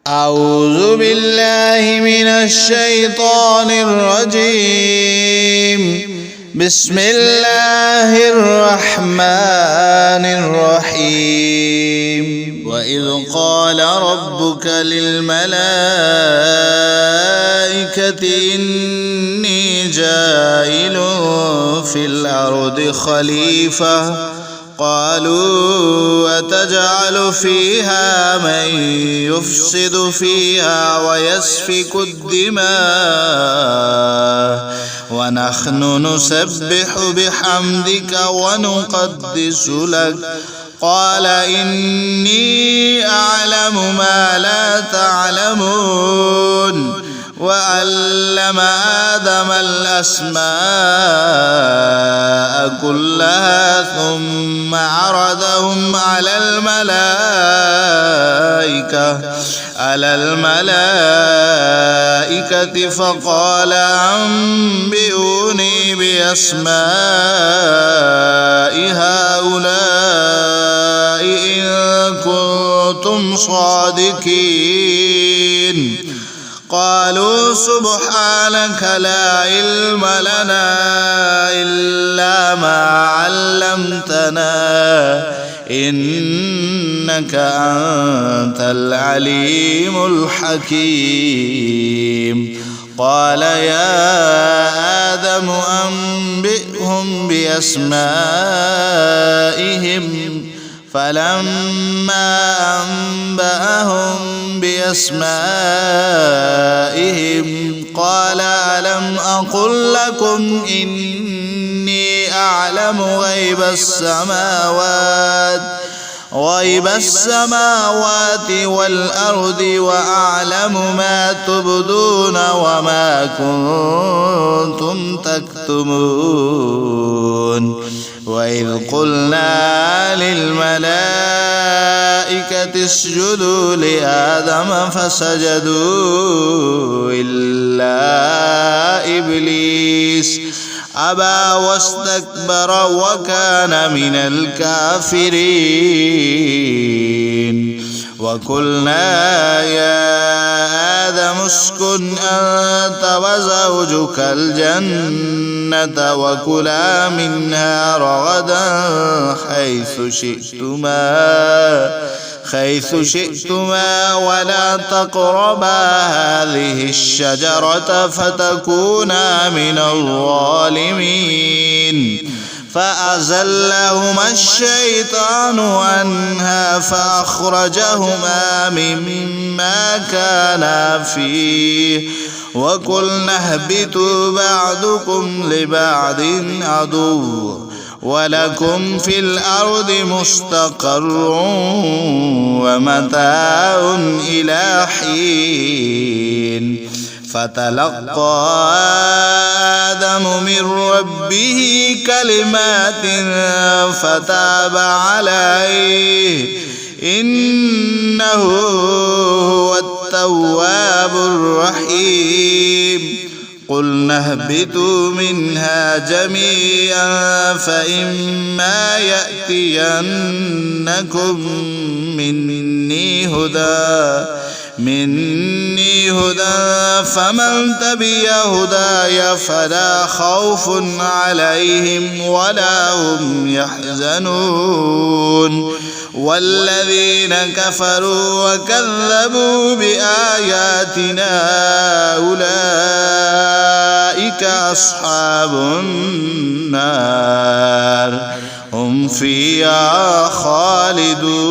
أعوذ بالله من الشيطان الرجيم. بسم الله الرحمن الرحيم. وإذ قال ربك للملائكة إني جاعل في الأرض خليفة قالوا أتجعل فيها من يفسد فيها ويسفك الدماء ونحن نسبح بحمدك ونقدس لك قال إني أعلم ما لا تعلمون. وعلم آدم الأسماء كلها ثم عرضهم على الملائكة فقال أنبئوني بأسماء هؤلاء إن كنتم صادقين. قالوا سبحانك لا علم لنا إلا ما علمتنا إنك أنت العليم الحكيم. قال يا آدم أنبئهم بأسمائهم فلما أنبأهم بأسمائهم قال ألم أقل لكم إني أعلم غيب السماوات والأرض وأعلم ما تبدون وما كنتم تكتمون. وإذ قلنا للملائكة اسجدوا لآدم فسجدوا إلا إبليس أبى واستكبر وكان من الكافرين. وقلنا يا آدم اسكن أنت وزوجك الجنة وكلا منها رغدا حيث شئتما ولا تقربا هذه الشجرة فتكونا من الظالمين. فأزلهما الشيطان عنها فأخرجهما مما كانا فيه وقلنا اهبطوا بعضكم لبعض عدو ولكم في الأرض مستقر ومتاع إلى حين. فتلقى آدم من ربه كلمات فتاب عليه إنه هو التواب الرحيم. قلنا اهبطوا منها جميعا فإما يأتينكم مني هدى فمن تبع هداي فلا خوف عليهم ولا هم يحزنون. والذين كفروا وكذبوا بآياتنا أولئك أصحاب النار هم فيها خالدون.